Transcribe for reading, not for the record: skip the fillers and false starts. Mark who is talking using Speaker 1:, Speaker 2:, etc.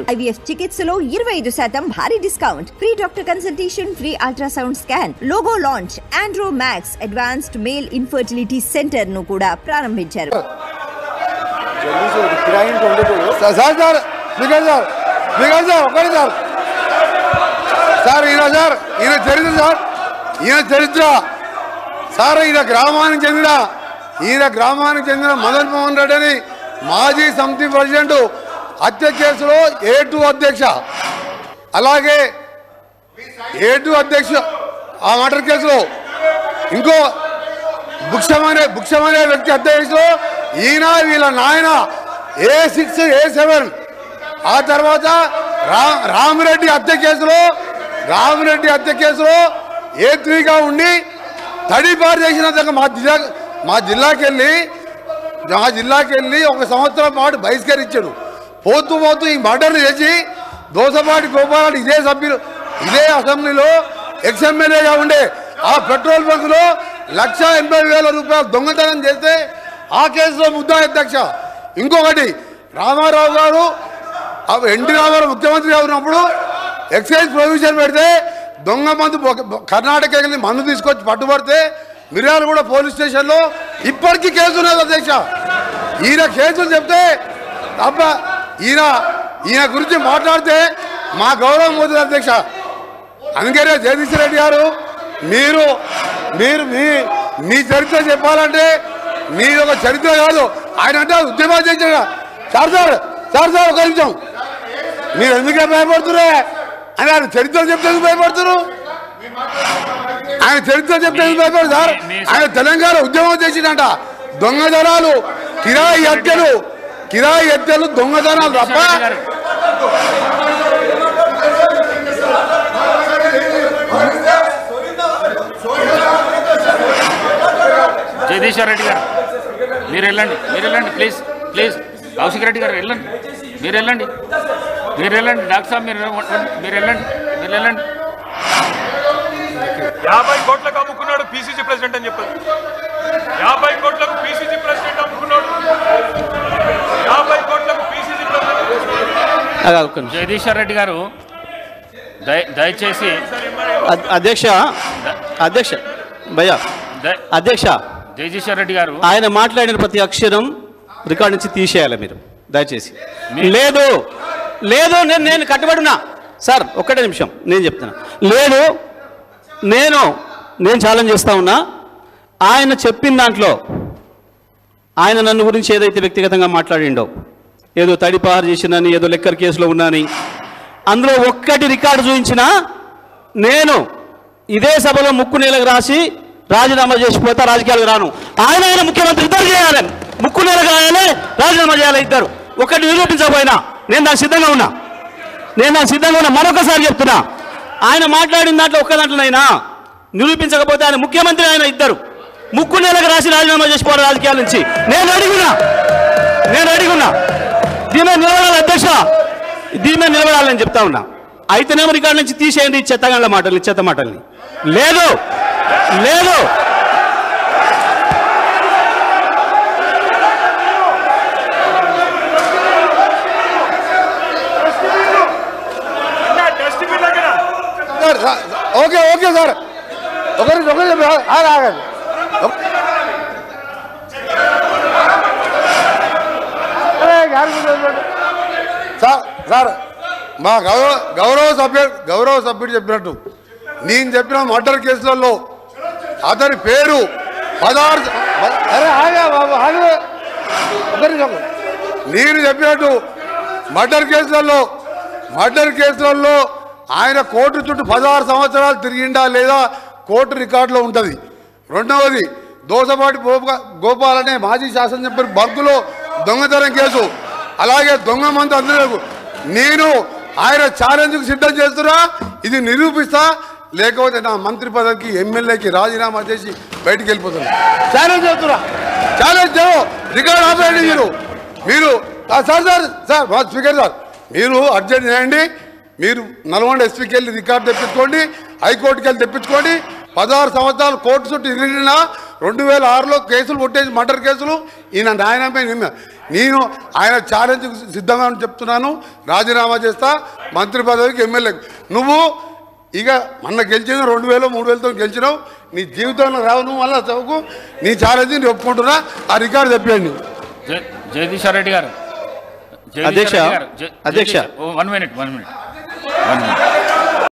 Speaker 1: IVF చికిత్సలో 25% భారీ discount, free doctor consultation, free ultrasound scan, logo launch, Andro max advanced male infertility centre ను కూడా ప్రారంభించారు.
Speaker 2: గ్రామానికి చెందిన మదన్ మోహన్ రెడ్డి అని మాజీ సమితి ప్రెసిడెంట్ హత్య కేసులో A2 అధ్యక్ష, అలాగే A2 అధ్యక్ష ఆ మర్డర్ కేసులో ఇంకో భుక్షమనే వ్యక్తి హత్య కేసులో ఈయన వీళ్ళ నాయన A6 A7, ఆ తర్వాత రామిరెడ్డి హత్య కేసులో A3గా ఉండి తడిపారు చేసిన మా జిల్లాకి వెళ్ళి 1 సంవత్సరం పాటు బహిష్కరించాడు. పోతూ ఈ మర్డర్లు చేసి దోసపాటి గోపాల్ ఇదే అసెంబ్లీలో ఎక్స్ఎమ్మెల్యేగా ఉండే ఆ పెట్రోల్ బంకులో 1,80,000 రూపాయలు దొంగతనం చేస్తే ఆ కేసులో ముద్దాయి అధ్యక్ష. ఇంకొకటి రామారావు గారు ఎన్టీ రామారావు ముఖ్యమంత్రిగా ఉన్నప్పుడు ఎక్సైజ్ ప్రొవిజన్ పెడితే దొంగ మందు కర్ణాటక వెళ్ళి మందు తీసుకొచ్చి పట్టుబడితే మిర్యాలగూడ పోలీస్ స్టేషన్లో ఇప్పటికీ కేసు ఉన్నది అధ్యక్ష. ఈయన కేసులు చెప్తే తప్ప ఈయన గురించి మాట్లాడితే మా గౌరవం పోతుంది అధ్యక్ష. అందుకనే జగదీష్ రెడ్డి గారు మీరు మీ చరిత్ర చెప్పాలంటే మీరు ఒక చరిత్ర కాదు, ఆయన అంటే ఉద్యమాలు చేశాడు. సార్ ఒక నిమిషం, మీరు ఎందుకే భయపడుతురే అని ఆయన చరిత్ర చెప్తే భయపడుతున్నారు. ఆయన చరిత్ర చెప్తే భయపడు సార్. ఆయన తెలంగాణ ఉద్యమం చేసిందంట. దొంగతనాలు, కిరాయి హత్యలు దొంగతనాలు తప్ప
Speaker 3: జగదీష్ రెడ్డి గారు మీరు వెళ్ళండి ప్లీజ్ కౌశిక్ రెడ్డి గారు వెళ్ళండి, మీరు వెళ్ళండి డాక్టర్ సాబ్ మీరు వెళ్ళండి
Speaker 4: 50 కోట్లకు అమ్ముకున్నాడు PCC ప్రెసిడెంట్ అని చెప్పారు. 50 కోట్లకు PCC ప్రెసిడెంట్ అమ్ముకున్నాడు. 50 కోట్లకు PCC ప్రెసిడెంట్.
Speaker 3: జగదీష్ రెడ్డి గారు దయచేసి
Speaker 5: అధ్యక్ష
Speaker 3: జగదీష్ రెడ్డి గారు
Speaker 5: ఆయన మాట్లాడిన ప్రతి అక్షరం రికార్డు నుంచి తీసేయాలి మీరు దయచేసి. లేదు నేను కట్టుబడినా సార్, ఒక్కటే నిమిషం నేను చెప్తున్నా. లేదు నేను ఛాలెంజ్ చేస్తా ఉన్నా. ఆయన చెప్పిన దాంట్లో ఆయన నన్ను గురించి ఏదైతే వ్యక్తిగతంగా మాట్లాడిండో, ఏదో తడిపారు చేసినని, ఏదో లెక్కర్ కేసులో ఉన్నాని, అందులో ఒక్కటి రికార్డు చూపించినా నేను ఇదే సభలో ముక్కు నేలకు రాసి రాజీనామా చేసిపోతా, రాజకీయాలకు రాను. ఆయన ముఖ్యమంత్రి ఇద్దరు చేయాలని, ముక్కు నేలకు రాయాలి, రాజీనామా చేయాలి ఇద్దరు. ఒకటి నిరూపించకపోయినా నేను దానికి సిద్ధంగా ఉన్నా. మరొకసారి చెప్తున్నా, ఆయన మాట్లాడిన దాంట్లో ఒక్క దాంట్లోనైనా నిరూపించకపోతే ఆయన ముఖ్యమంత్రి, ఆయన ఇద్దరు ముక్కు నేలకు రాసి రాజీనామా చేసిపోవాలి రాజకీయాల నుంచి. నేను అడిగున్నా దీని మీద నిలబడాలి అధ్యక్ష, దీని మీద నిలబడాలని చెప్తా ఉన్నా. అయితేనేమో రికార్డు నుంచి తీసేయండి ఈ చెత్త మాటల్ని. లేదు
Speaker 2: ఓకే సార్, ఒకరి ఆగండి. సార్ మా గౌరవ సభ్యుడు చెప్పినట్టు నేను చెప్పిన మర్డర్ కేసులలో అతని పేరు 16 నేను చెప్పినట్టు మర్డర్ కేసులలో ఆయన కోర్టు చుట్టూ 16 సంవత్సరాలు తిరిగిండా లేదా కోర్టు రికార్డులో ఉంటుంది. రెండవది దోసపాటి గోపాల్ అనే మాజీ శాసనసభ్యుడు బంకులో దొంగతనం కేసు, అలాగే దొంగ మందు అందరూ నేను ఆయన ఛాలెంజ్కు సిద్ధం చేస్తున్నా. ఇది నిరూపిస్తా, లేకపోతే నా మంత్రి పదవికి ఎమ్మెల్యేకి రాజీనామా చేసి బయటికి వెళ్ళిపోతున్నా. ఛాలెంజ్ చేస్తున్నా, రికార్డు ఆపేయండి మీరు సార్ స్పీకర్ సార్, మీరు అర్జెంట్ చేయండి. మీరు నల్గొండ ఎస్పీకి వెళ్ళి రికార్డు తెప్పించుకోండి, హైకోర్టుకి వెళ్ళి తెప్పించుకోండి. 16 సంవత్సరాలు కోర్టు చుట్టూ తిరిగినా 2006లో కేసులు కొట్టేసి మర్డర్ కేసులు ఈయన నాయనపై నేను ఆయన ఛాలెంజ్ సిద్ధంగా చెప్తున్నాను, రాజీనామా చేస్తా మంత్రి పదవికి, ఎమ్మెల్యేకి. నువ్వు ఇక మొన్న గెలిచిన 2000 3000తో గెలిచినావు, నీ జీవితంలో రావు, నువ్వు మళ్ళీ చదువుకు, నీ ఛాలెంజ్ నేను ఒప్పుకుంటున్నా, ఆ రికార్డు చెప్పండి.
Speaker 3: జగదీశ్వర్ రెడ్డి గారు,
Speaker 5: అధ్యక్ష
Speaker 3: 1 మినిట్